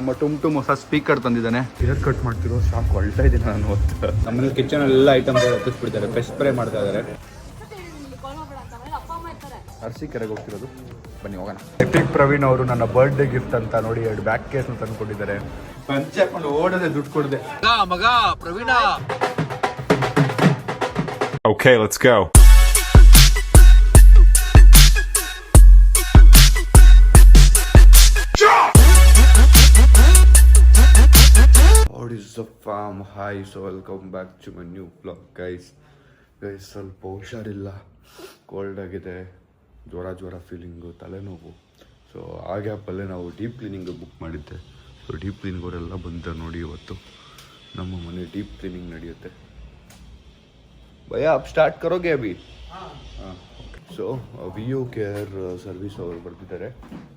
ನಮ್ಮ ಟುಮ್ ಹೊಸ speaker ತಂದಿದ್ದಾನೆ. Hair cut ಮಾಡ್ತಿರೋ ಶಾಕ್ ಹೊಳ್ತಾ ಇದ್ದೀನಿ ನಾನು ಹೊತ್ತು. ನಮ್ಮಲ್ಲಿ ಕಿಚನ್ ಎಲ್ಲ ಐಟಮ್ಸ್ ಹತ್ತಿಸ್ಬಿಡ್ತಾರೆ. ಫೆಸ್ಟ್ ಸ್ಪ್ರೇ ಮಾಡ್ತಾ ಇದ್ದಾರೆ. ಅರಸೀಕೆರೆಗೆ ಹೋಗ್ತಿರೋದು, ಬನ್ನಿ ಹೋಗೋಣ. ಎಪಿಕ್ ಪ್ರವೀಣ್ ಅವರು ನನ್ನ ಬರ್ತ್ಡೇ ಗಿಫ್ಟ್ ಅಂತ ನೋಡಿ 2 ಬ್ಯಾಕ್ ಕೇಸ್ನ ತಂದುಕೊಟ್ಟಿದ್ದಾರೆ. ಪಂಚೆ ಹಾಕೊಂಡು ಓಡದೆ ದುಡ್ಡು ಕೊಡದೆ ಮಗ Praveen. Okay, let's go. What is up fam? Hi, so welcome back to my new vlog guys. ಸ್ವಲ್ಪ ಹುಷಾರಿಲ್ಲ, ಕೋಲ್ಡ್ ಆಗಿದೆ, ಜ್ವರ ಫೀಲಿಂಗು, ತಲೆನೋವು. ಸೊ ಆ ಗ್ಯಾಪಲ್ಲೇ ನಾವು ಡೀಪ್ ಕ್ಲೀನಿಂಗ್ ಬುಕ್ ಮಾಡಿದ್ದೆ. ಸೊ ಡೀಪ್ ಕ್ಲೀನಿಂಗ್ ಅವರೆಲ್ಲ ಬಂತಾರೆ ನೋಡಿ. ಇವತ್ತು ನಮ್ಮ ಮನೆ ಡೀಪ್ ಕ್ಲೀನಿಂಗ್ ನಡೆಯುತ್ತೆ. ಭಯ ಅಪ್ ಸ್ಟಾರ್ಟ್ ಕರೋಗೆ ಅಭಿ. ಹಾಂ, ಸೊ ವಿಯೋ ಕೇರ್ ಸರ್ವಿಸ್ ಅವರು ಬರ್ತಿದ್ದಾರೆ.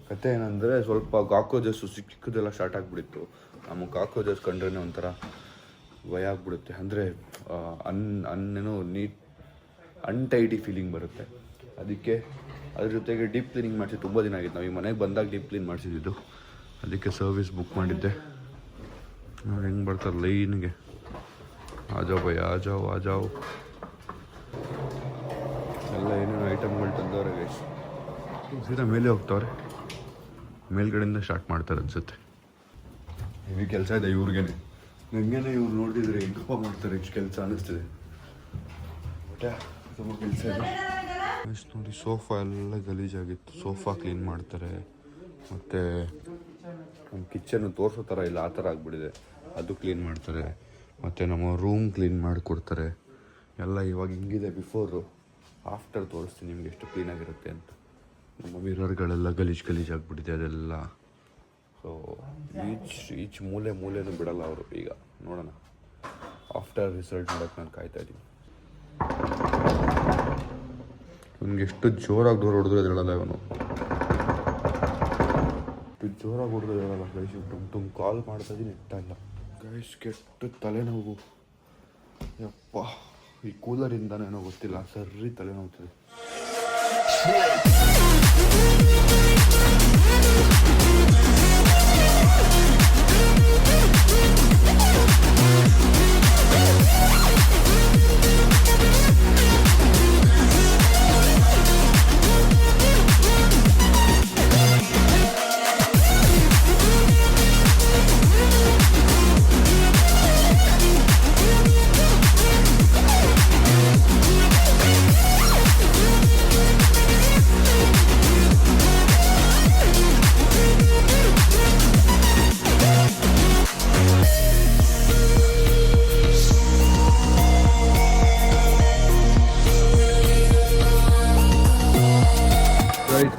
ಕತೆ ಏನಂದರೆ, ಸ್ವಲ್ಪ ಕಾಕ್ರೋಚಸ್ಸು ಚಿಕ್ಕದೆಲ್ಲ ಸ್ಟಾರ್ಟ್ ಆಗಿಬಿಡಿತ್ತು. ನಮಗೆ ಕಾಕ್ರೋಚಸ್ ಕಂಡ್ರೆ ಒಂಥರ ಭಯ ಆಗಿಬಿಡುತ್ತೆ. ಅಂದರೆ ಅನ್ಟೈಡಿ ಫೀಲಿಂಗ್ ಬರುತ್ತೆ. ಅದಕ್ಕೆ ಅದ್ರ ಜೊತೆಗೆ ಡೀಪ್ ಕ್ಲೀನಿಂಗ್ ಮಾಡಿಸಿ ತುಂಬ ದಿನ ಆಗಿತ್ತು. ನಾವು ಈ ಮನೆಗೆ ಬಂದಾಗ ಡೀಪ್ ಕ್ಲೀನ್ ಮಾಡಿಸಿದ್ದು. ಅದಕ್ಕೆ ಸರ್ವಿಸ್ ಬುಕ್ ಮಾಡಿದ್ದೆ. ನೋಡಿ ಹೆಂಗೆ ಬರ್ತಾರೆ ಲೈನ್ಗೆ. ಆಜಾವ್ ಭಯ, ಆಜಾವ್. ಎಲ್ಲ ಏನೇನು ಐಟಮ್ಗಳು ತಂದವ್ರೆ ಗೈಸ್. ಸೀದಾ ಮೇಲೆ ಹೋಗ್ತವ್ರೆ. ಮೇಲ್ಗಡೆಯಿಂದ ಸ್ಟಾರ್ಟ್ ಮಾಡ್ತಾರೆ ಅನ್ಸುತ್ತೆ. ಹೆವಿ ಕೆಲಸ ಇದೆ ಇವ್ರಿಗೇನೆ. ನನಗೇನೆ ಇವ್ರು ನೋಡಿದ್ರೆ ಹೆಂಗಪ್ಪ ಮಾಡ್ತಾರೆ ಇಷ್ಟು ಕೆಲಸ ಅನ್ನಿಸ್ತಿದೆ. ಬಟ್ ತುಂಬ ಕೆಲಸ ಇದೆ ನೋಡಿ. ಸೋಫಾ ಎಲ್ಲ ಗಲೀಜಾಗಿತ್ತು. ಸೋಫಾ ಕ್ಲೀನ್ ಮಾಡ್ತಾರೆ. ಮತ್ತು ನಮ್ಮ ಕಿಚನ್ನು ತೋರಿಸೋ ಥರ ಇಲ್ಲ, ಆ ಥರ ಆಗಿಬಿಟ್ಟಿದೆ. ಅದು ಕ್ಲೀನ್ ಮಾಡ್ತಾರೆ. ಮತ್ತು ನಮ್ಮ ರೂಮ್ ಕ್ಲೀನ್ ಮಾಡಿಕೊಡ್ತಾರೆ. ಎಲ್ಲ ಇವಾಗ ಹಿಂಗಿದೆ. ಬಿಫೋರು ಆಫ್ಟರ್ ತೋರಿಸ್ತೀನಿ ನಿಮ್ಗೆ ಎಷ್ಟು ಕ್ಲೀನಾಗಿರುತ್ತೆ ಅಂತ. ನಮ್ಮ ಮಿರರ್ಗಳೆಲ್ಲ ಗಲೀಜಾಗಿಬಿಟ್ಟಿದೆ ಅದೆಲ್ಲ. ಸೊ ಈಚ್ ಮೂಲೆನೂ ಬಿಡಲ್ಲ ಅವರು. ಈಗ ನೋಡೋಣ, ಆಫ್ಟರ್ ರಿಸಲ್ಟ್ ನೋಡೋಕ್ಕೆ ನಾನು ಕಾಯ್ತಾ ಇದ್ದೀನಿ. ಇವನಿಗೆ ಎಷ್ಟು ಜೋರಾಗಿ ಡೋರ್ ಹೊಡೆದ್ರು ಹೇಳಲ್ಲ. ಇವನು ಎಷ್ಟು ಜೋರಾಗಿ ಹೊಡೆದ್ರು ಹೇಳಲ್ಲ ಗೈಸ್. ತುಂಬ ಕಾಲ್ ಮಾಡ್ತಾ ಇದ್ದೀನಿ, ಎತ್ತಾ ಇಲ್ಲ ಗೈಸ್. ಕೆಟ್ಟು ತಲೆನೋವು ಯಪ್ಪ. ಈ ಕೂಲರಿಂದನೇನೋ ಗೊತ್ತಿಲ್ಲ, ಸರಿ ತಲೆನೋವ್ತದೆ.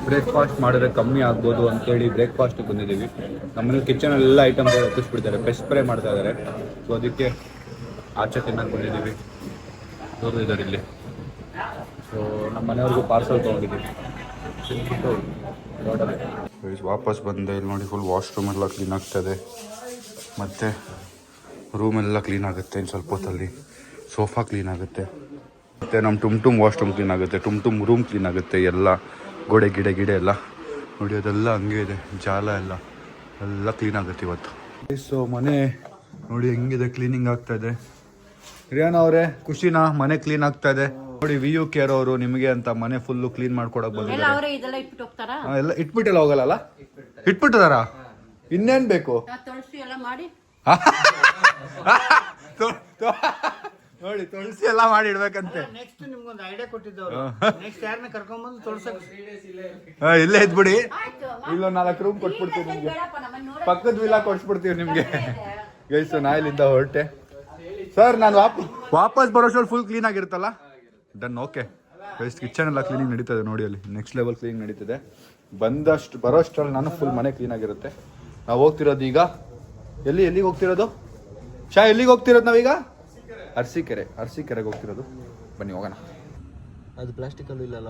ಬ್ರೇಕ್ಫಾಸ್ಟ್ ಮಾಡಿದ್ರೆ ಕಮ್ಮಿ ಆಗ್ಬೋದು ಅಂತೇಳಿ ಬ್ರೇಕ್ಫಾಸ್ಟಿಗೆ ಬಂದಿದ್ದೀವಿ. ನಮ್ಮಲ್ಲಿ ಕಿಚನಲ್ಲಿ ಐಟಮ್ಸ್ ಹತ್ತಿಸ್ಬಿಡ್ತಾರೆ. ಫೆಸ್ಟ್ ಸ್ಪ್ರೇ ಮಾಡ್ತಾ ಇದ್ದಾರೆ. ಸೊ ಅದಕ್ಕೆ ಆಚೆ ತಿನ್ನಕ್ಕೆ ಬಂದಿದ್ದೀವಿ. ದೂರ ಇದ್ದಾರೆ ಇಲ್ಲಿ. ಸೊ ನಮ್ಮ ಮನೆಯವ್ರಿಗೂ ಪಾರ್ಸಲ್ ತೊಗೊಂಡಿದ್ದೀವಿ. ವಾಪಸ್ ಬಂದೆ. ಇಲ್ಲಿ ನೋಡಿ, ಫುಲ್ ವಾಶ್ರೂಮ್ ಎಲ್ಲ ಕ್ಲೀನ್ ಆಗ್ತಾಯಿದೆ. ಮತ್ತು ರೂಮೆಲ್ಲ ಕ್ಲೀನ್ ಆಗುತ್ತೆ ಇನ್ನು ಸ್ವಲ್ಪ ಹೊತ್ತಲ್ಲಿ. ಸೋಫಾ ಕ್ಲೀನ್ ಆಗುತ್ತೆ. ಮತ್ತು ನಮ್ಮ ಟುಮ್ ವಾಶ್ರೂಮ್ ಕ್ಲೀನ್ ಆಗುತ್ತೆ. ಟುಮ್ ರೂಮ್ ಕ್ಲೀನ್ ಆಗುತ್ತೆ. ಎಲ್ಲ ಗೋಡೆ ಗಿಡ ಎಲ್ಲ ನೋಡಿ, ಅದೆಲ್ಲ ಹಂಗೆ ಇದೆ. ಜಾಲ ಎಲ್ಲ ಕ್ಲೀನ್ ಆಗುತ್ತೆ ಇವತ್ತು. ಸೊ ಮನೆ ನೋಡಿ ಹೆಂಗಿದೆ, ಕ್ಲೀನಿಂಗ್ ಆಗ್ತಾ ಇದೆ. ರಿಯಾನ್ ಅವರೇ, ಖುಷಿನಾ? ಮನೆ ಕ್ಲೀನ್ ಆಗ್ತಾ ಇದೆ ನೋಡಿ. ವಿಯು ಕೇರ್ ಅವರು ನಿಮಗೆ ಅಂತ ಮನೆ ಫುಲ್ಲು ಕ್ಲೀನ್ ಮಾಡ್ಕೊಡಕ್ ಬಂದಿದ್ದಾರೆ. ಎಲ್ಲ ಇಟ್ಬಿಟ್ಟೆಲ್ಲ ಹೋಗಲ್ಲ, ಇಟ್ಬಿಟ್ಟಿದಾರ? ಇನ್ನೇನ್ ಬೇಕು ನೋಡಿ, ತುಳಸಿ ಎಲ್ಲ ಮಾಡಿ ಇಡ್ಬೇಕಂತೆ. ನೆಕ್ಸ್ಟ್ ನಿಮ್ಗೊಂದು ಐಡಿಯಾ ಕೊಟ್ಟಿದ್ದವರು. ನೆಕ್ಸ್ಟ್ ಯಾರನ್ನ ಕರ್ಕೊಂಡ್ಬಂದು ತುಳಸಕ್ಕೆ ಇಲ್ಲೇ ಇದ್ಬಿಡಿ. ಇಲ್ಲೊಂದು 4 ರೂಮ್ ಕೊಟ್ಬಿಡ್ತೀವಿ ನಿಮ್ಗೆ. ಪಕ್ಕದ ವಿಲ್ಲಾ ಕೊಡ್ಸ್ಬಿಡ್ತೀವಿ ನಿಮ್ಗೆ ಗೈಸ್. ನಾ ಇಲ್ಲಿಂದ ಹೊರಟೆ ಸರ್. ನಾನು ವಾಪಸ್ ಬರೋಷ್ಟ್ರಲ್ಲಿ ಫುಲ್ ಕ್ಲೀನ್ ಆಗಿರುತ್ತಲ್ಲ. Done, okay guys. ಕಿಚನ್ ಎಲ್ಲ ಕ್ಲೀನಿಂಗ್ ನಡೀತದೆ ನೋಡಿ. ಅಲ್ಲಿ ನೆಕ್ಸ್ಟ್ ಲೆವೆಲ್ ಕ್ಲೀನಿಂಗ್ ನಡೀತಿದೆ. ಬರೋಷ್ಟ್ರಲ್ಲಿ ನಾನು ಫುಲ್ ಮನೆ ಕ್ಲೀನ್ ಆಗಿರುತ್ತೆ. ನಾವು ಹೋಗ್ತಿರೋದು ಈಗ ಎಲ್ಲಿಗೆ ಹೋಗ್ತಿರೋದು? ಎಲ್ಲಿಗೆ ಹೋಗ್ತಿರೋದು ನಾವೀಗ? ಅರಸೀಕೆರೆಗೆ ಹೋಗ್ತಿರೋದು. ಬನ್ನಿ ಹೋಗೋಣ. ಅದು ಪ್ಲಾಸ್ಟಿಕಲ್ಲೂ ಇಲ್ಲಲ್ಲ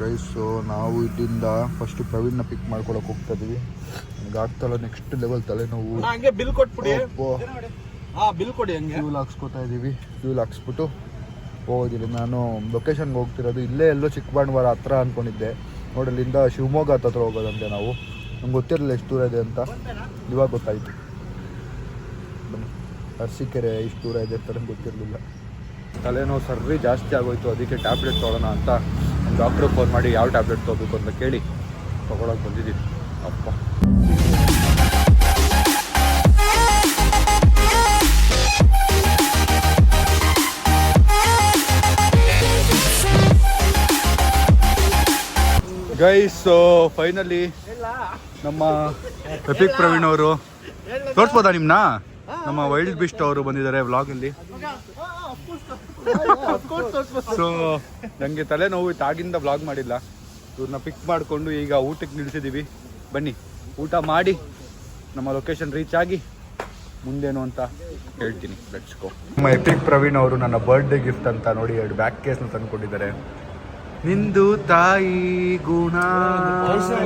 ಗೈಸ್. ನಾವು ಇಲ್ಲಿಂದ ಫಸ್ಟ್ ಪ್ರವೀಣ್ನ ಪಿಕ್ ಮಾಡ್ಕೊಳಕ್ಕೆ ಹೋಗ್ತಾ ಇದೀವಿ. ನನಗೆ ಆಗ್ತಲ್ಲ ನೆಕ್ಸ್ಟ್ ಲೆವೆಲ್ ತಲೆನೋವು. ಹಂಗೆ ಬಿಲ್ ಕೊಟ್ಬಿಡಿ. ಬಿಲ್ ಕೊಡಿ. ಹಂಗೆ ಫ್ಯೂಲ್ ಹಾಕ್ಸ್ಕೊತಾ ಇದ್ದೀವಿ. ಫ್ಯೂಲ್ ಹಾಕ್ಸ್ಬಿಟ್ಟು ಹೋಗೋದಿಲ್ಲ. ನಾನು ಲೊಕೇಶನ್ಗೆ ಹೋಗ್ತಿರೋದು ಇಲ್ಲೇ ಎಲ್ಲೋ ಚಿಕ್ಕಬಳ್ಳಾಪುರ ಹತ್ರ ಅಂದ್ಕೊಂಡಿದ್ದೆ. ನೋಡಿ, ಇಲ್ಲಿಂದ ಶಿವಮೊಗ್ಗ ಹತ್ರ ಹೋಗೋದಂತೆ ನಾವು. ನಮ್ಗೆ ಗೊತ್ತಿರಲಿಲ್ಲ ಎಷ್ಟು ದೂರ ಇದೆ ಅಂತ, ಇವಾಗ ಗೊತ್ತಾಯಿತು. ಬನ್ನಿ, ಅರಸೀಕೆರೆ ಇಷ್ಟು ದೂರ ಇದೆ ಅಂತ ಗೊತ್ತಿರಲಿಲ್ಲ. ತಲೆನೋವು ಸರ್ರಿ ಜಾಸ್ತಿ ಆಗೋಯ್ತು, ಅದಕ್ಕೆ ಟ್ಯಾಬ್ಲೆಟ್ ತೊಗೊಳ್ಳೋಣ ಅಂತ ನಮ್ಮ ಡಾಕ್ಟ್ರಿಗೆ ಫೋನ್ ಮಾಡಿ ಯಾವ ಟ್ಯಾಬ್ಲೆಟ್ ತೊಗೋಬೇಕು ಅಂತ ಕೇಳಿ ತೊಗೊಳಕ್ಕೆ ಬಂದಿದ್ದೀನಿ. ಅಪ್ಪ ಗೈಸ್, ಫೈನಲಿ ನಮ್ಮ ಎಪಿಕ್ ಪ್ರವೀಣ್ ಅವರು ತೋರಿಸ್ಬೋದಾ ನಿಮ್ಮನ್ನ? ನಮ್ಮ ವೈಲ್ಡ್ ಬಿಸ್ಟ್ ಅವರು ಬಂದಿದ್ದಾರೆ ವ್ಲಾಗಲ್ಲಿ. ಸೊ ನನಗೆ ತಲೆನೋವು ಇತ್ತು, ಆಗಿಂದ ವ್ಲಾಗ್ ಮಾಡಿಲ್ಲ. ಇವ್ರನ್ನ ಪಿಕ್ ಮಾಡಿಕೊಂಡು ಈಗ ಊಟಕ್ಕೆ ನಿಲ್ಲಿಸಿದ್ದೀವಿ. ಬನ್ನಿ ಊಟ ಮಾಡಿ ನಮ್ಮ ಲೊಕೇಶನ್ ರೀಚ್ ಆಗಿ ಮುಂದೇನು ಅಂತ ಹೇಳ್ತೀನಿ. Let's go. ನಮ್ಮ ಎಪಿಕ್ ಪ್ರವೀಣ್ ಅವರು ನನ್ನ ಬರ್ಡೇ ಗಿಫ್ಟ್ ಅಂತ ನೋಡಿ 2 ಬ್ಯಾಕ್ ಕೇಸ್ನ ತಂದುಕೊಟ್ಟಿದ್ದಾರೆ. ನಿಂದು ತಾಯಿ ಗುಣ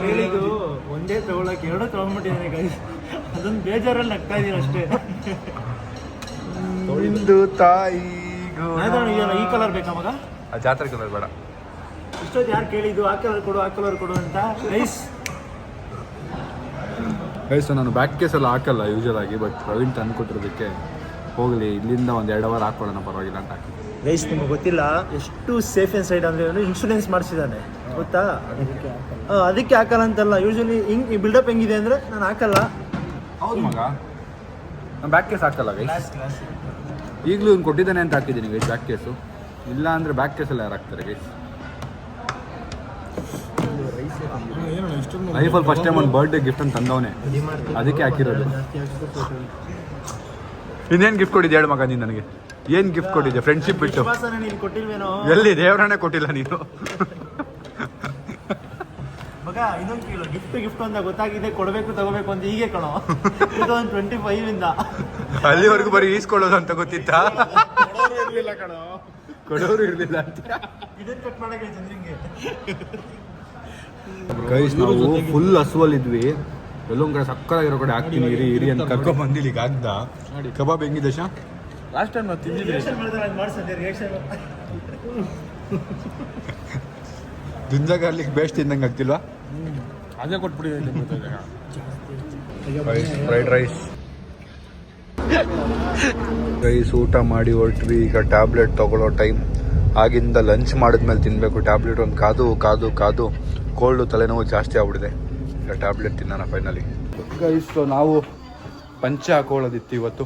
ಹೇಳಿದ್ದು ಒಂದೇ ತಗೊಳಕ್ಕೆ 2 ತಗೊಂಡ್ಬಿಟ್ಟಿದ್ದೀನಿ ಗೈಸ್. ಅದೊಂದು ಬೇಜಾರಲ್ಲಿ ನಗ್ತಾ ಇದೀನಿ ಅಷ್ಟೇ. ನಿಂದು ತಾಯಿ ಗುಣ. ಈ ಕಲರ್ ಬೇಕಾ ಮಗ? ಆ ಜಾತ್ರೆ ಕಲರ್ ಬೇಡ. ಇಷ್ಟೊತ್ತು ಯಾರು ಕೇಳಿದ್ದು ಆ ಕಲರ್ ಕೊಡು ಆ ಕಲರ್ ಕೊಡು ಅಂತ? ಗೈಸ್ ನಾನು ಬ್ಯಾಕ್ ಕೇಸ್ ಎಲ್ಲ ಹಾಕಲ್ಲ ಯೂಶಲ್ ಆಗಿ, ಬಟ್ ಪ್ರವೀಣ್ ತಂದುಕೊಟ್ಟಿರೋದಕ್ಕೆ ಹೋಗಲಿ ಇಲ್ಲಿಂದ ಒಂದು 2 ಅವರ್ ಹಾಕೊಳ್ಳೋಣ ಪರವಾಗಿಲ್ಲ ಅಂತ ಹಾಕಿ. ಗೈಸ್ ನಿಮ್ಗೆ ಗೊತ್ತಿಲ್ಲ ಎಷ್ಟು ಸೇಫ್ ಆ್ಯಂಡ್ ಸೈಡ್ ಅಂದರೆ ಅವನು ಇನ್ಶೂರೆನ್ಸ್ ಮಾಡಿಸಿದ್ದಾನೆ ಗೊತ್ತಾ? ಅದಕ್ಕೆ ಹಾಕಲ್ಲ ಅಂತಲ್ಲ. ಯೂಶಲಿ ಹಿಂಗೆ ಬಿಲ್ಡಪ್ ಹೆಂಗಿದೆ ಅಂದರೆ ನಾನು ಹಾಕಲ್ಲ. ಹೌದು ಮಗ, ನಾನು ಬ್ಯಾಕ್ ಕೇಸ್ ಹಾಕಲ್ಲ ಗೈಸ್. ಈಗಲೂ ಇವ್ನು ಕೊಟ್ಟಿದ್ದಾನೆ ಅಂತ ಹಾಕಿದ್ದೀನಿ ಗೈಸ್ ಬ್ಯಾಕ್ ಕೇಸು. ಇಲ್ಲ ಅಂದರೆ ಬ್ಯಾಕ್ ಕೇಸಲ್ಲಿ ಯಾರು ಹಾಕ್ತಾರೆ ಗೈಸ್? ಲೈಫಲ್ಲಿ ಫಸ್ಟ್ ಟೈಮ್ ಒಂದು ಬರ್ಡೇ ಗಿಫ್ಟ್ ಅಂತ ತಂದವನೇ, ಅದಕ್ಕೆ ಹಾಕಿರೋದು. ಇನ್ನೇನು ಗಿಫ್ಟ್ ಕೊಟ್ಟಿದ್ದೆ ಹೇಳು ಮಗ ನೀನು ನನಗೆ? ಏನು ಗಿಫ್ಟ್ ಕೊಟ್ಟಿದ್ದೆ ಫ್ರೆಂಡ್ಶಿಪ್ ಬಿಟ್ಟು? ನೀನು ಕೊಟ್ಟಿಲ್ವೇನೋ? ಎಲ್ಲಿ ದೇವರನ್ನೇ ಕೊಟ್ಟಿಲ್ಲ ನೀನು. ಮಗ ಇನ್ನೊಂದು ಕೇಳು, ಗಿಫ್ಟ್ ಅಂತ ಗೊತ್ತಾಗಿದೆ, ಕೊಡಬೇಕು ತಗೋಬೇಕು ಅಂತ ಹೀಗೆ ಕಣೋ 2025 ಇಂದ ಅಲ್ಲಿವರೆಗೂ ಬರೀ ಈಸ್ಕೊಳ್ಳೋದು ಅಂತ ಗೊತ್ತಿತ್ತಾ? ಇರಲಿಲ್ಲ ಕಣೋ, ಕೊಡೋರು ಇರಲಿಲ್ಲ ಅಂತ. ಇದನ್ನ ಕಟ್ ಮಾಡಕ್ಕೆ ಚಂದ್ರಿಂಗೆ. ಗೈಸ್ ನಾವು ಫುಲ್ ಹಸುವಲ್ಲಿದ್ವಿ. ಎಲ್ಲೊಂದು ಕಡೆ ಸಕ್ಕತ್ತಾಗಿರೋ ಕಡೆ ಹಾಕ್ತೀನಿ ಇರಿ ಅಂತ ಕರ್ಕೊಂಡ್ ಬಂದಿಲ್ಲ. ಈಗ ಆಗ್ದ ಕಬಾಬ್ ಹೆಂಗಿದೆ ಶಾ? ಲಾಸ್ಟ್ ಟೈಮ್ ನಾವು ತಿಂದಿದ್ವಿ. ದುಂಜಾ ಗಾರ್ಲಿಕ್ ಬೇಸ್ಟ್ ತಿಂದಂಗೆ ಆಗ್ತಿಲ್ವಾ? ಅದೇ ಕೊಟ್ಬಿಟ್ಟಿದೆ. ಫ್ರೈಡ್ ರೈಸ್ ಗೈಸ್, ಊಟ ಮಾಡಿ ಹೊರಟ್ವಿ. ಈಗ ಟ್ಯಾಬ್ಲೆಟ್ ತೊಗೊಳ್ಳೋ ಟೈಮ್. ಆಗಿಂದ ಲಂಚ್ ಮಾಡಿದ್ಮೇಲೆ ತಿನ್ನಬೇಕು ಟ್ಯಾಬ್ಲೆಟ್. ಒಂದು ಕಾದು ಕಾದು ಕಾದು ಕೋಲ್ಡು ತಲೆನೋವು ಜಾಸ್ತಿ ಆಗ್ಬಿಟ್ಟಿದೆ. ಈಗ ಟ್ಯಾಬ್ಲೆಟ್ ತಿನ್ನೋಣ ಫೈನಲಿ. ಗೈಸ್ ನಾವು ಪಂಚೆ ಹಾಕೊಳ್ಳೋದಿತ್ತು ಇವತ್ತು.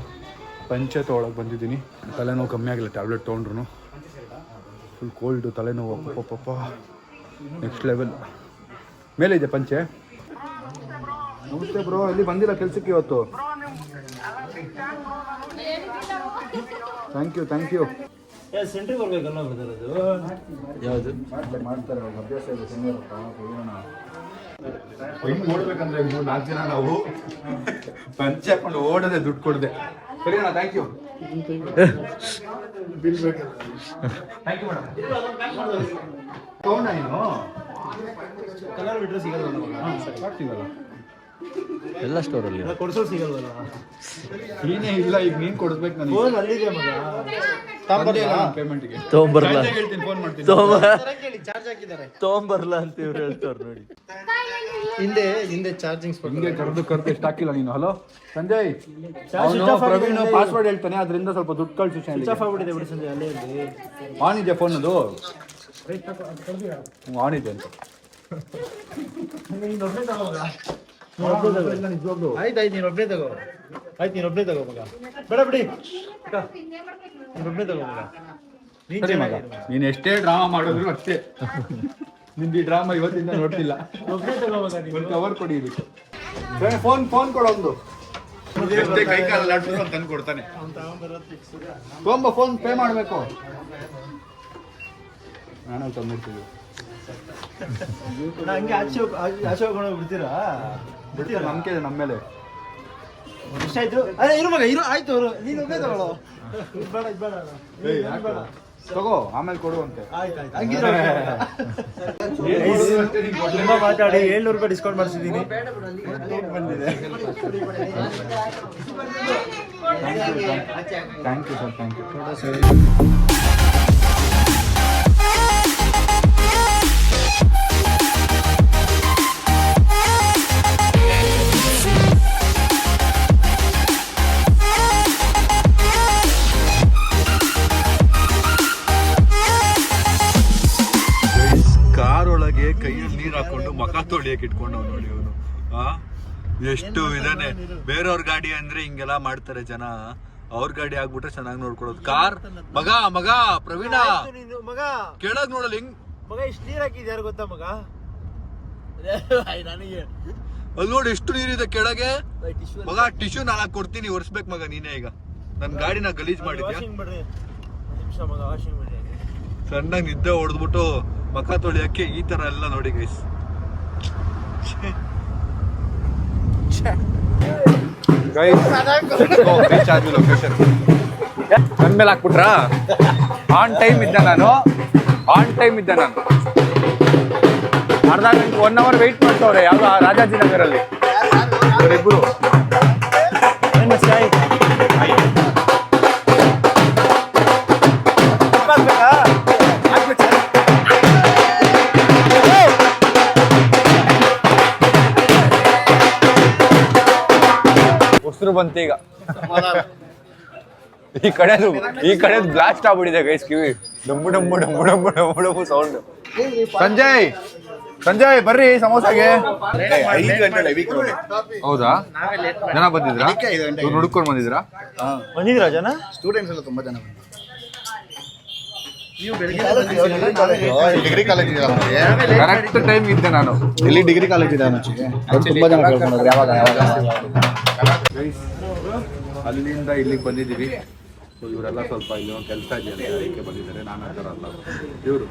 ಪಂಚೆ ತೊಗೊಳಕ್ಕೆ ಬಂದಿದ್ದೀನಿ. ತಲೆನೋವು ಕಮ್ಮಿ ಆಗಿಲ್ಲ ಟ್ಯಾಬ್ಲೆಟ್ ತೊಗೊಂಡ್ರು. ಫುಲ್ ಕೋಲ್ಡು ತಲೆನೋವು. ಅಪ್ಪಪ್ಪ ನೆಕ್ಸ್ಟ್ ಲೆವೆಲ್. ಮೇಲೆ ಇದೆ ಪಂಚೆ. ನಮಸ್ತೆ ಬ್ರೋ, ಅಲ್ಲಿ ಬಂದಿಲ್ಲ ಕೆಲ್ಸಕ್ಕೆ ಇವತ್ತು. Thank you. ಸೆಂಟ್ರಿಗೆ ಬರ್ಬೇಕಲ್ಲ ಬರ್ತಾರದು ಯಾವುದು ಮಾಡ್ತಾರೆ ಅಭ್ಯಾಸ ಇದೆ. ಹೆಂಗ್ ಓಡ್ಬೇಕಂದ್ರೆ 3-4 ಜನ ನಾವು ಪಂಚೆ ಹಾಕೊಂಡು ಓಡದೆ ದುಡ್ಡು ಕೊಡದೆ. ಸರಿ ಅಣ್ಣ, ಥ್ಯಾಂಕ್ ಯು. ಬಿಲ್ ಬೇಕು. Thank you madam. ತಗೊಂಡ ನೀನು ಕಲರ್ ಬಿಟ್ಟರೆ ಸಿಗಲ್ಲ. ಸಿಗಲ್ಲ ಎಲ್ಲ ಸ್ಟೋರಲ್ಲಿ ಕೊಡ್ಸೋರು ಸಿಗಲ್ವಲ್ಲ. ನೀನೇ ಇಲ್ಲ, ಈಗ ನೀನು ಕೊಡಿಸ್ಬೇಕು ನನಗೆ. ಫೋನ್ ಅಲ್ಲಿದೆ ಮಗ, ಪೇಮೆಂಟ್ಗೆ ತೊಗೊಂಬರ್ಲ ಹೇಳ್ತೀನಿ, ಫೋನ್ ಮಾಡ್ತೀನಿ. ಚಾರ್ಜ್ ಹಾಕಿದ್ದಾರೆ ತೊಗೊಂಬರ್ಲ ಅಂತ ಇವ್ರು ಹೇಳ್ತಾರೆ ನೋಡಿ. ಹಿಂದೆ ಚಾರ್ಜಿಂಗ್ ಸ್ಪಾಟ್ ಹಿಂಗೆ ಕರೆದು ಎಷ್ಟು ಹಾಕಿಲ್ಲ ನೀನು. ಹಲೋ ಸಂಜಯ್, ಪ್ರವೀಣ್ ಪಾಸ್ವರ್ಡ್ ಹೇಳ್ತಾನೆ, ಅದರಿಂದ ಸ್ವಲ್ಪ ದುಡ್ಡು ಕಳಿಸು. ಸ್ವಿಚ್ ಆಫ್ ಆಗ್ಬಿಟ್ಟಿದೆ ಬಿಡಿ ಸಂಜೆ. ಅಲ್ಲೇ ಇರಲಿ. ಆನ್ ಇದೆ ಫೋನ್, ಅದು ಆನ್ ಇದೆ ಅಂತ. ಆಯ್ತು ನೀನೊಬ್ಬನೇ ತಗೋ. ನೀನೊಬ್ಬನೇ ತಗೋ ಮಗ. ಬೇಡ ಬಿಡಿ, ನೀನೊಬ್ಬನೇ ತಗೋ ಮಗ. ಸರಿ ಮಗ, ನೀನು ಎಷ್ಟೇ ಡ್ರಾಮಾ ಮಾಡಿದ್ರು ಅಷ್ಟೇ. ನಿಂದು ಈ ಡ್ರಾಮಾ ಇವತ್ತಿಂದ ನೋಡ್ತಿಲ್ಲ. ಒಬ್ಬನೇ ತಗೋ ಮಗ. ಒಂದು ಕವರ್ ಕೊಡಿ ಇದಕ್ಕೆ. ಫೋನ್ ಕೊಡೋದು. ಕೈ ಕಾಲ ತಂದು ಕೊಡ್ತಾನೆ. ತೊಂಬ ಫೋನ್ ಪೇ ಮಾಡಬೇಕು. ನಾನು ತಂದ್ಬಿಡ್ತೀವಿ. ಹಂಗೆ ಆಚೆ ಹೋಗೋಣ ಬಿಡ್ತೀರಾ? ನಂಬಿಕೆ ಇದೆ ನಮ್ಮ ಮೇಲೆ. ಎಷ್ಟಾಯ್ತು? ಅದೇ ಇರು ಮಗ, ಆಯ್ತು. ನೀನು ಒಬ್ಬನೇ ತಗೊಳ್ಳೋ. ಬೇಡ ತಗೋ, ಆಮೇಲೆ ಕೊಡುವಂತೆ. ತುಂಬಾ ಮಾತಾಡಿ 700 ರೂಪಾಯಿ ಡಿಸ್ಕೌಂಟ್ ಮಾಡಿಸಿದ್ದೀನಿ. Thank you sir, thank you. ತೊಳಿಯಕ್ಕೆ ಇಟ್ಕೊಂಡು ನೋಡಿ ಅವನು. ಎಷ್ಟು ಇದಾನೆ. ಬೇರೆಯವ್ರ ಗಾಡಿ ಅಂದ್ರೆ ಹಿಂಗೆಲ್ಲ ಮಾಡ್ತಾರೆ ಜನ, ಅವ್ರ ಗಾಡಿ ಆಗ್ಬಿಟ್ರೆ ಚೆನ್ನಾಗಿ ನೋಡ್ಕೊಳೋದು. ಕಾರ್ ಮಗ ಮಗ ಪ್ರವೀಣ ಮಗ ಕೆಳಗ್ ನೋಡಲ್ಲ ಹಿಂಗ್ ಮಗ ಇಷ್ಟು ನೀರ್ ಹಾಕಿದ್ ಯಾರು ಗೊತ್ತಾ ಮಗ? ನನಗೆ ಅಲ್ಲಿ ನೋಡಿ ಎಷ್ಟು ನೀರಿದೆ ಕೆಳಗೆ ಮಗ. ಟಿಶ್ಯೂ 4 ಕೊಡ್ತೀನಿ, ಒರೆಸ್ಬೇಕು ಮಗ ನೀನೇ. ಈಗ ನನ್ ಗಾಡಿನ ಗಲೀಜ್ ಮಾಡಿದ್ಯಾ? ವಾಷಿಂಗ್ ಬಿಡ್ರಿ ನಿಮಿಷ ಮಗ, ವಾಷಿಂಗ್ ಬಿಡ್ರಿ. ಸಣ್ಣಗೆ ನಿದ್ದೆ ಹೊಡೆದ್ಬಿಟ್ಟು ಮಕ್ಕ ತೊಳಿಯಕ್ಕೆ ಈ ತರ ಎಲ್ಲ ನೋಡಿ ಗೈಸ್. ಲೊಕೇಶನ್ ನನ್ನ ಮೇಲೆ ಹಾಕ್ಬಿಟ್ರಾ? ಆನ್ ಟೈಮ್ ಇದ್ದೆ ನಾನು ಅರ್ಧ ಗಂಟೆ 1 hour ವೆಯ್ಟ್ ಮಾಡ್ತವ್ರೆ ಯಾವ್ದು ರಾಜಾಜಿನಗರಲ್ಲಿ ಇವರಿಬ್ರು. ಉಸಿರು ಬಂತು ಈಗ. ಈ ಕಡೆದು ಬ್ಲಾಸ್ಟ್ ಆಗ್ಬಿಟ್ಟಿದೆ ಗೈಸ್, ಕಿವಿ ಡಂಬು ಡಂಬು ಡಂಬು ಡಂಬು ಡಂಬು ಡಂಬು ಸೌಂಡ್. ಸಂಜಯ್ ಬರ್ರಿ ಸಮೋಸಾಗೆ. 5 ಗಂಟೆ. ಹೌದಾ? ಜನ ಬಂದಿದ್ರಾ? ಇವ್ರು ಹುಡುಕೊಂಡು ಬಂದಿದ್ರಾ? ಬಂದಿದ್ರಾ ಜನ? ಸ್ಟೂಡೆಂಟ್ಸ್ ಎಲ್ಲ ತುಂಬಾ ಜನ ಡಿಗ್ರಿ ಕಾಲೇಜ್ ಕರೆಕ್ಟ್ ಟೈಮ್ ಇದ್ದೆ ನಾನು. ಇಲ್ಲಿ ಡಿಗ್ರಿ ಕಾಲೇಜ್ ಇದೆ ತುಂಬಾ ಜನ ಕೇಳ್ಕೊಂಡ್ರು ಯಾವಾಗ ಅಲ್ಲಿಂದ ಇಲ್ಲಿಗೆ ಬಂದಿದ್ದೀವಿ. ಸೊ ಇವರೆಲ್ಲ ಸ್ವಲ್ಪ ಇಲ್ಲಿ ಒಂದು ಕೆಲಸ ಇದೆಯಲ್ಲ ಅದಕ್ಕೆ ಬಂದಿದ್ದಾರೆ. ನಾನು ಆ ಥರ ಅಲ್ಲ. ಇವರು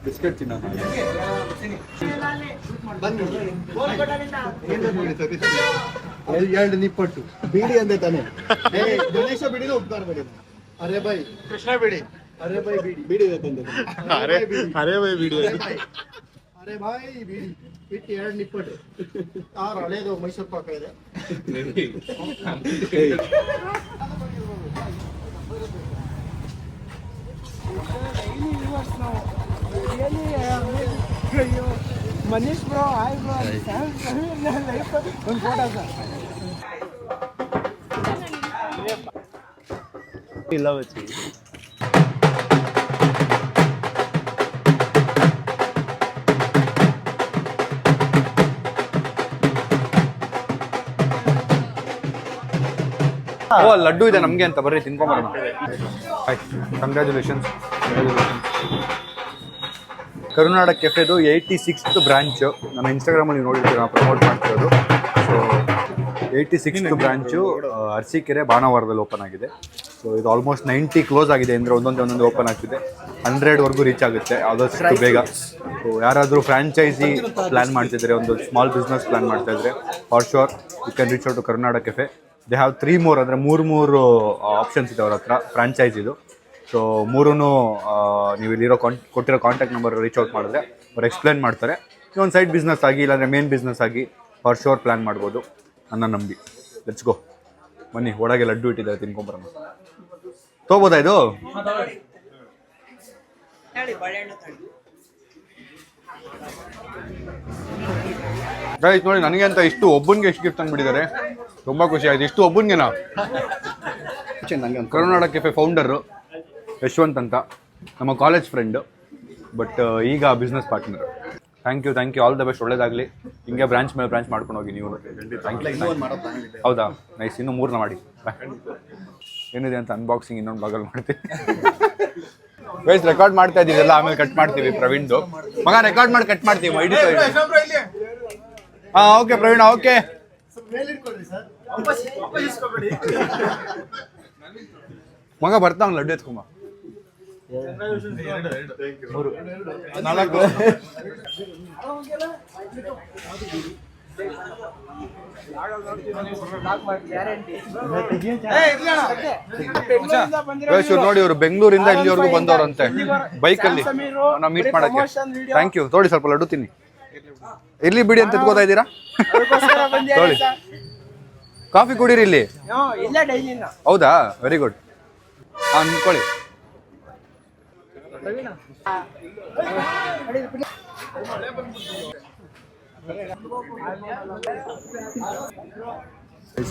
ಬಿಸ್ಕೆಟ್ ತಿನ್ನೋಣ. ಎರಡು ನಿಪ್ಪಟ್ಟು ಬೀಡಿ ಅಂದೆ ತಾನೆ. ಗಣೇಶ ಬಿಡಿನ ಉಪಕಾರ ಮಾಡಿ. ಅರೆ ಬೈ ಕೃಷ್ಣ ಬಿಡಿ, ಅರೆ ಬೈ ಬಿಡಿ ಬಿಡಿ ಅರೆ ಬೈ ಬಿಡಿ ಅರೆ ಬಾಯ್ ಬಿಡಿ ಬಿಟ್ಟು 2 ನಿಪ್ಪಟ್ಟು. ಹಳೇದು ಮೈಸೂರು ಪಾಕ ಇದೆ. ಮನೀಶ್ ಬ್ರೋ, ಹಾಯ್ ಬ್ರೋ, ಒಂದು ಫೋಟೋ ಸರ್. ಇಲ್ಲ ಬಚ್ಚಿ ಓ ಲಡ್ಡು ಇದೆ ನಮ್ಗೆ ಅಂತ, ಬರ್ರಿ ತಿನ್ಕೊಂಬರೋಣ. ಕಂಗ್ರ್ಯಾಚುಲೇಷನ್ಸ್. ಕರುನಾಡ ಕೆಫೆದು 86th ಬ್ರಾಂಚು. ನಮ್ಮ ಇನ್ಸ್ಟಾಗ್ರಾಮಲ್ಲಿ ನೋಡಿರ್ತೀವಿ, ನಾವು ಪ್ರಮೋಟ್ ಮಾಡ್ತಿರೋದು. ಸೊ 86th ಬ್ರಾಂಚು ಅರಸೀಕೆರೆ ಬಾಣಾವರದಲ್ಲಿ ಓಪನ್ ಆಗಿದೆ. ಸೊ ಇದು ಆಲ್ಮೋಸ್ಟ್ 90 ಕ್ಲೋಸ್ ಆಗಿದೆ ಅಂದರೆ ಒಂದೊಂದು ಓಪನ್ ಆಗ್ತಿದೆ. 100ವರೆಗೂ ರೀಚ್ ಆಗುತ್ತೆ ಆದಷ್ಟು ಬೇಗ. ಸೊ ಯಾರಾದರೂ ಫ್ರಾಂಚೈಸಿ ಪ್ಲ್ಯಾನ್ ಮಾಡ್ತಿದ್ರೆ, ಒಂದು ಸ್ಮಾಲ್ ಬಿಸ್ನೆಸ್ ಪ್ಲ್ಯಾನ್ ಮಾಡ್ತಾ ಇದ್ರೆ, for sure you can reach out to Karunada cafe. They have 3 more, ಅಂದರೆ 3 ಆಪ್ಷನ್ಸ್ ಇದೆ ಅವ್ರ ಹತ್ರ ಫ್ರಾಂಚೈಸಿದು. ಸೊ 3 ನೀವು ಇಲ್ಲಿರೋ ಕೊಟ್ಟಿರೋ ಕಾಂಟ್ಯಾಕ್ಟ್ ನಂಬರ್ ರೀಚ್ ಔಟ್ ಮಾಡಿದ್ರೆ ಅವ್ರು ಎಕ್ಸ್ಪ್ಲೇನ್ ಮಾಡ್ತಾರೆ. ಒಂದು ಸೈಡ್ ಬಿಸ್ನೆಸ್ ಆಗಿ ಇಲ್ಲಾಂದರೆ ಮೇನ್ ಬಿಸ್ನೆಸ್ ಆಗಿ ಫಾರ್ ಶೋರ್ ಪ್ಲ್ಯಾನ್ ಮಾಡ್ಬೋದು ನನ್ನ ನಂಬಿ. ಲೆಟ್ಸ್ ಗೋ, ಬನ್ನಿ. ಒಳಗೆ ಲಡ್ಡು ಇಟ್ಟಿದ್ದಾರೆ, ತಿನ್ಕೊಂಬರೋಣ. ತೊಗೋಬೋದಾ ಇದು? ಗೈಸ್ ನೋಡಿ, ನನಗೆ ಅಂತ ಇಷ್ಟು ಒಬ್ಬನಿಗೆ ಎಷ್ಟು ಗಿಫ್ಟ್ ತಂದುಬಿಟ್ಟಿದ್ದಾರೆ. ತುಂಬ ಖುಷಿ ಆಯ್ತು. ಇಷ್ಟು ಒಬ್ಬನಿಗೆನಾ? ಕರುನಾಡ ಕೆಫೆ ಫೌಂಡರು ಯಶವಂತ್ ಅಂತ, ನಮ್ಮ ಕಾಲೇಜ್ ಫ್ರೆಂಡು, ಬಟ್ ಈಗ business partner. Thank you, all the best. ಒಳ್ಳೇದಾಗಲಿ. ಹಿಂಗೆ ಬ್ರಾಂಚ್ ಮೇಲೆ ಬ್ರಾಂಚ್ ಮಾಡ್ಕೊಂಡು ಹೋಗಿ ನೀವು. Thank you. ಹೌದಾ? ನೈಸ್. ಇನ್ನೂ 3 ಮಾಡಿ. ಏನಿದೆ ಅಂತ ಅನ್ಬಾಕ್ಸಿಂಗ್ ಇನ್ನೊಂದು ಭಾಗಲ್ಲಿ ಮಾಡ್ತೀವಿ. ಗೈಸ್ ರೆಕಾರ್ಡ್ ಮಾಡ್ತಾ ಇದ್ದೀವಿ ಎಲ್ಲ, ಆಮೇಲೆ ಕಟ್ ಮಾಡ್ತೀವಿ. ಪ್ರವೀಣ್ದು ಮಗ ರೆಕಾರ್ಡ್ ಮಾಡಿ ಕಟ್ ಮಾಡ್ತೀವಿ. ಹಾಂ ಓಕೆ ಪ್ರವೀಣ, ಓಕೆ. ಮಗ ಬರ್ತಾವ ಲಡ್ಡು ಎತ್ಕೊಂಬ. ನೋಡಿ, ಇವರು ಬೆಂಗಳೂರಿಂದ ಇಲ್ಲಿವರೆಗೂ ಬಂದವ್ರಂತೆ ಬೈಕಲ್ಲಿ ನಾವು ಮೀಟ್ ಮಾಡಕ್ಕೆ. Thank you. ತೋಡಿ ಸ್ವಲ್ಪ ಲಡ್ಡು ತಿನ್ನಿ. ಇರ್ಲಿ ಬಿಡಿ ಅಂತ ಎತ್ಕೋತಾ ಇದ್ದೀರಾ? ತೋಳಿ, ಕಾಫಿ ಕುಡೀರಿ ಇಲ್ಲಿ. ಹೌದಾ? Very good. ನಿಂತ್ಕೊಳ್ಳಿ.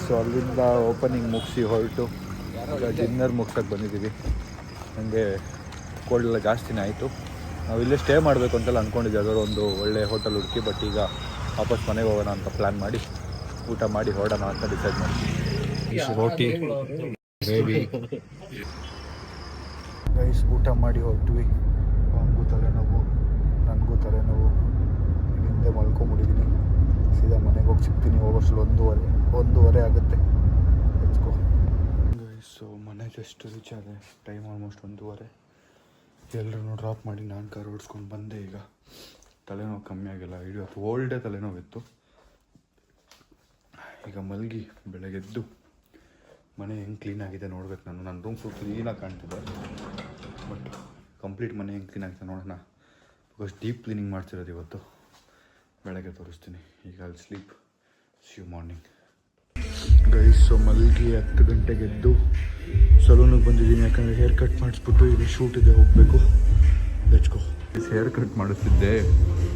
ಸೊ ಅಲ್ಲಿಂದ ಓಪನಿಂಗ್ ಮುಗಿಸಿ ಹೊರಟು ಡಿನ್ನರ್ ಮುಗ್ಸಕ್ಕೆ ಬಂದಿದ್ದೀವಿ. ನನಗೆ ಕೋಲ್ಡ್ ಎಲ್ಲ ಜಾಸ್ತಿನೇ ಆಯಿತು. ನಾವು ಇಲ್ಲೇ ಸ್ಟೇ ಮಾಡಬೇಕು ಅಂತೆಲ್ಲ ಅಂದ್ಕೊಂಡಿದ್ದೆ, ಅದರ ಒಂದು ಒಳ್ಳೆ ಹೋಟೆಲ್ ಹುಡುಕಿ. ಬಟ್ ಈಗ ವಾಪಸ್ ಮನೆಗೆ ಹೋಗೋಣ ಅಂತ ಪ್ಲ್ಯಾನ್ ಮಾಡಿ ಊಟ ಮಾಡಿ ಹೊರಡೋಣ ಅಂತ ಡಿಸೈಡ್ ಮಾಡಿ ರೋಟಿ ಗ್ರೇವಿ ಗೈಸ್ ಊಟ ಮಾಡಿ ಹೊರಟ್ವಿ. ಅವನಿಗೂ ತಲೆನೋವು, ನನಗೂ ತಲೆನೋವು. ಈಗ ಹಿಂದೆ ಮಲ್ಕೊಂಬಿಟ್ಟಿದ್ದೀನಿ. ಸೀದಾ ಮನೆಗೆ ಹೋಗಿ ಸಿಗ್ತೀನಿ. ಹೋಗೋಷ್ಟು ಒಂದೂವರೆ ಆಗುತ್ತೆ. ಎಚ್ಕೋ ಗೈಸ್. ಸೊ ಮನೆ ಜಸ್ಟ್ ರೀಚ್ ಆದೆ. Time almost 1:30. ಎಲ್ಲರೂ ಡ್ರಾಪ್ ಮಾಡಿ ನಾನು ಕಾರ್ ಓಡಿಸ್ಕೊಂಡು ಬಂದೆ. ಈಗ ತಲೆನೋವು ಕಮ್ಮಿ ಆಗಿಲ್ಲ. ಇವತ್ತು ಓಲ್ಡ್ ಡೇ ತಲೆನೋವಿತ್ತು. ಈಗ ಮಲಗಿ ಬೆಳಗ್ಗೆದ್ದು ಮನೆ ಹೆಂಗೆ ಕ್ಲೀನಾಗಿದೆ ನೋಡ್ಬೇಕು. ನನ್ನ ರೂಮ್ ಫುಲ್ ಕ್ಲೀನಾಗಿ ಕಾಣ್ತಿದೆ. ಬಟ್ ಕಂಪ್ಲೀಟ್ ಮನೆ ಹೆಂಗೆ ಕ್ಲೀನಾಗಿದೆ ನೋಡೋಣ. ಬಿಕಾಸ್ ಡೀಪ್ ಕ್ಲೀನಿಂಗ್ ಮಾಡ್ತಿರೋದು ಇವತ್ತು. ಬೆಳಗ್ಗೆ ತೋರಿಸ್ತೀನಿ. ಈಗ ಅಲ್ಲಿ sleep. See you morning guys. So ಮಲಗಿ 10 ಗಂಟೆಗೆ ಎದ್ದು ಸಲೂನಿಗೆ ಬಂದಿದ್ದೀನಿ. ಯಾಕಂದರೆ ಹೇರ್ ಕಟ್ ಮಾಡಿಸ್ಬಿಟ್ಟು ಈಗ ಶೂಟ್ ಇದೆ, ಹೋಗಬೇಕು. ಲೆಟ್ಸ್ ಹೇರ್ ಕಟ್ ಮಾಡಿಸ್ತಿದ್ದೆ.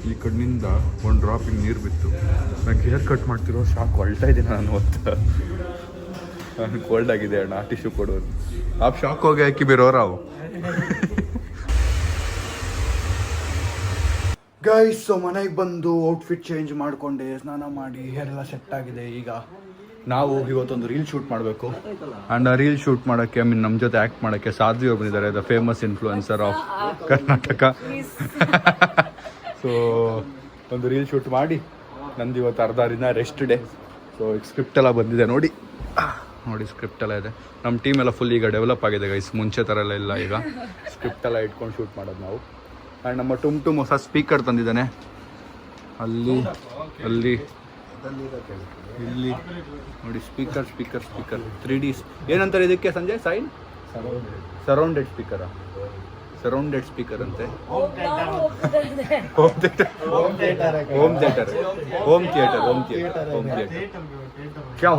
ಈ ಕಣ್ಣಿಂದ ಒಂದು ಡ್ರಾಪಿಂಗ್ ನೀರು ಬಿತ್ತು. ನನಗೆ ಹೇರ್ ಕಟ್ ಮಾಡ್ತಿರೋ ಶಾಕ್ ಹೊಳ್ತಾ ಇದ್ದೀನಿ ನಾನು. ನನಗೆ ಕೋಲ್ಡ್ ಆಗಿದೆ ಅಣ್ಣ, ಟಿಶ್ಯೂ ಕೊಡೋದು. आप शॉक हो गया कि मैं रो रहा हूँ. ಗೈಸ್, ಸೊ ಮನೆಗೆ ಬಂದು ಔಟ್ಫಿಟ್ ಚೇಂಜ್ ಮಾಡಿಕೊಂಡೆ, ಸ್ನಾನ ಮಾಡಿ ಹೇರ್ ಎಲ್ಲ ಸೆಟ್ ಆಗಿದೆ. ಈಗ ನಾವು ಇವತ್ತೊಂದು ರೀಲ್ ಶೂಟ್ ಮಾಡಬೇಕು. ಆ್ಯಂಡ್ ಆ ರೀಲ್ ಶೂಟ್ ಮಾಡೋಕ್ಕೆ ನಮ್ಮ ಜೊತೆ ಆ್ಯಕ್ಟ್ ಮಾಡೋಕ್ಕೆ ಸಾಧ್ವಿ ಅವ್ರು ಬಂದಿದ್ದಾರೆ, the famous influencer of Karnataka. So ಒಂದು ರೀಲ್ ಶೂಟ್ ಮಾಡಿ ನಂದು ಇವತ್ತು ಅರ್ಧ ದಿನ ರೆಸ್ಟ್ ಡೇ. ಸೊ ಈಗ ಸ್ಕ್ರಿಪ್ಟ್ ಎಲ್ಲ ಬಂದಿದೆ ನೋಡಿ ಸ್ಕ್ರಿಪ್ಟ್ ಎಲ್ಲ ಇದೆ. ನಮ್ಮ ಟೀಮ್ ಎಲ್ಲ ಫುಲ್ ಈಗ ಡೆವಲಪ್ ಆಗಿದೆ ಗೈಸ್. ಮುಂಚೆ ಥರ ಎಲ್ಲ ಇಲ್ಲ. ಈಗ ಸ್ಕ್ರಿಪ್ಟ್ ಎಲ್ಲ ಇಟ್ಕೊಂಡು ಶೂಟ್ ಮಾಡೋದು ನಾವು. ಆ್ಯಂಡ್ ನಮ್ಮ ಟುಮ್ ಹೊಸ ಸ್ಪೀಕರ್ ತಂದಿದ್ದಾನೆ. ಅಲ್ಲಿ ಇಲ್ಲಿ ನೋಡಿ ಸ್ಪೀಕರ್ 3D. ಏನಂತಾರೆ ಇದಕ್ಕೆ ಸಂಜಯ್? ಸೈನ್ ಸರೌಂಡೆಡ್ ಸ್ಪೀಕರ್ ಅಂತೆ.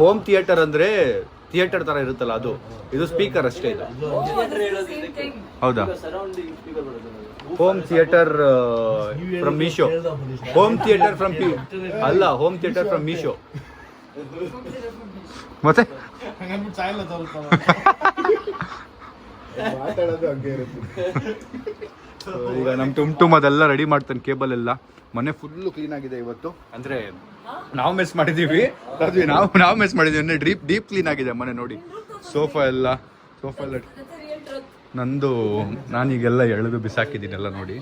ಹೋಮ್ ಥಿಯೇಟರ್ ಅಂದರೆ ಥಿಯೇಟರ್ ಥರ ಇರುತ್ತಲ್ಲ ಅದು. ಇದು ಸ್ಪೀಕರ್ ಅಷ್ಟೇ. ಇದು ಹೌದಾ? Home theatre from Meesho. Home theatre from Meesho. ಮತ್ತೆ ಈಗ ನಮ್ಮ ಟುಮ್ ಅದೆಲ್ಲ ರೆಡಿ ಮಾಡ್ತಾನೆ. ಕೇಬಲ್ ಎಲ್ಲ ಮನೆ ಫುಲ್ಲು ಕ್ಲೀನ್ ಆಗಿದೆ ಇವತ್ತು. ಅಂದರೆ ನಾವು ಮಿಸ್ ಮಾಡಿದ್ದೀವಿ. ನಾವು ಮಿಸ್ ಮಾಡಿದ್ದೀವಿ. ಡೀಪ್ ಕ್ಲೀನ್ ಆಗಿದೆ ಮನೆ ನೋಡಿ. ಸೋಫಾ ಎಲ್ಲ ನಂದು ನಾನೀಗೆಲ್ಲ ಎಳೆದು ಬಿಸಾಕಿದ್ದೀನಿ ಎಲ್ಲ ನೋಡಿ.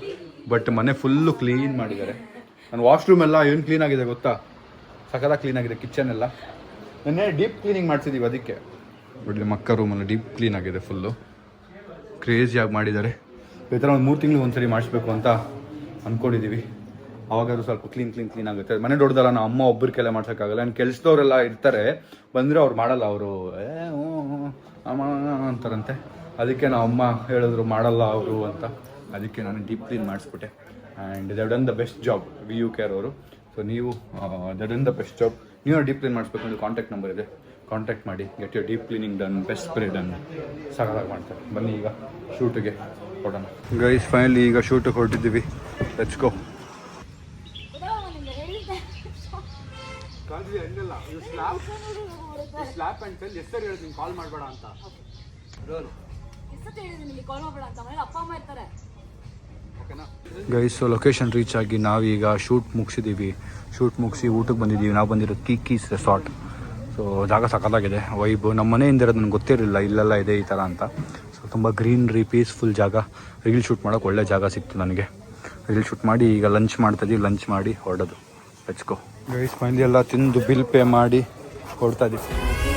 ಬಟ್ ಮನೆ ಫುಲ್ಲು ಕ್ಲೀನ್ ಮಾಡಿದ್ದಾರೆ. ನನ್ನ ವಾಶ್ರೂಮ್ ಎಲ್ಲ ಏನು ಕ್ಲೀನ್ ಆಗಿದೆ ಗೊತ್ತಾ? ಸಖತ್ತಾಗಿ ಕ್ಲೀನ್ ಆಗಿದೆ. ಕಿಚನ್ ಎಲ್ಲ ನೆನ್ನೆ ಡೀಪ್ ಕ್ಲೀನಿಂಗ್ ಮಾಡ್ತಿದ್ದೀವಿ ಅದಕ್ಕೆ. ಬಟ್ ನಮ್ಮ ಅಕ್ಕ ರೂಮಲ್ಲಿ ಡೀಪ್ ಕ್ಲೀನ್ ಆಗಿದೆ ಫುಲ್ಲು. ಕ್ರೇಜಿಯಾಗಿ ಮಾಡಿದ್ದಾರೆ. ಈ ಥರ ಒಂದು 3 ತಿಂಗಳು ಒಂದ್ಸರಿ ಮಾಡಿಸ್ಬೇಕು ಅಂತ ಅಂದ್ಕೊಂಡಿದ್ದೀವಿ. ಅವಾಗಾದ್ರೂ ಸ್ವಲ್ಪ ಕ್ಲೀನ್ ಆಗುತ್ತೆ. ಮನೆ ದೊಡ್ಡದಲ್ಲ, ನಾವು ಅಮ್ಮ ಒಬ್ಬರ ಕೆಲ ಮಾಡ್ಸೋಕ್ಕಾಗಲ್ಲ. ನಾನು ಕೆಲಸದವರೆಲ್ಲ ಇರ್ತಾರೆ, ಬಂದರೆ ಅವ್ರು ಮಾಡಲ್ಲ. ಅವರು ಅಂತಾರಂತೆ. ಅದಕ್ಕೆ ನಾವು ಅಮ್ಮ ಹೇಳಿದ್ರು ಮಾಡಲ್ಲ ಅವರು ಅಂತ. ಅದಕ್ಕೆ ನಾನು ಡೀಪ್ ಕ್ಲೀನ್ ಮಾಡಿಸ್ಬಿಟ್ಟೆ. And they done the best job, VU care ಅವರು. ಸೊ ನೀವು they done the best job. ನೀವು ಡೀಪ್ ಕ್ಲೀನ್ ಮಾಡಿಸ್ಬೇಕು ಅಂದರೆ ಕಾಂಟ್ಯಾಕ್ಟ್ ನಂಬರ್ ಇದೆ, ಕಾಂಟ್ಯಾಕ್ಟ್ ಮಾಡಿ. Get you deep cleaning done, best spray done. ಸಾಕಾಗಿ ಮಾಡ್ತಾರೆ. ಬನ್ನಿ ಈಗ ಶೂಟಿಗೆ ಹೊರಡೋಣ ಗೈಸ್. ಫೈನಲಿ ಈಗ ಶೂಟಿಗೆ ಹೊರಟಿದ್ದೀವಿ. Let's go. ಕಾಲ್ ಮಾಡಬೇಡ ಅಂತ ಗೈಸ್. ಸೊ ಲೊಕೇಶನ್ ರೀಚ್ ಆಗಿ ನಾವೀಗ ಶೂಟ್ ಮುಗಿಸಿ ಊಟಕ್ಕೆ ಬಂದಿದ್ದೀವಿ. ನಾವು ಬಂದಿರೋದು ಕೀಸ್ ರೆಸಾರ್ಟ್. ಸೊ ಜಾಗ ಸಖತ್ತಾಗಿದೆ, ವೈಬ್. ನಮ್ಮ ಮನೆಯಿಂದ ಇರೋದು ನನಗೆ ಗೊತ್ತಿರಲಿಲ್ಲ ಇಲ್ಲೆಲ್ಲ ಇದೆ ಈ ಥರ ಅಂತ. ಸೊ ತುಂಬ ಗ್ರೀನ್ರಿ, ಪೀಸ್ಫುಲ್ ಜಾಗ. ರೀಲ್ ಶೂಟ್ ಮಾಡೋಕೆ ಒಳ್ಳೆ ಜಾಗ ಸಿಕ್ತು ನನಗೆ. ರೀಲ್ ಶೂಟ್ ಮಾಡಿ ಈಗ ಲಂಚ್ ಮಾಡ್ತಾಯಿದ್ದೀವಿ. ಲಂಚ್ ಮಾಡಿ ಹೊರಡೋದು. Let's go guys. ಫೈನಲಿ ಎಲ್ಲ ತಿಂದು ಬಿಲ್ ಪೇ ಮಾಡಿ ಹೊರಡ್ತಾ ಇದ್ದೀವಿ.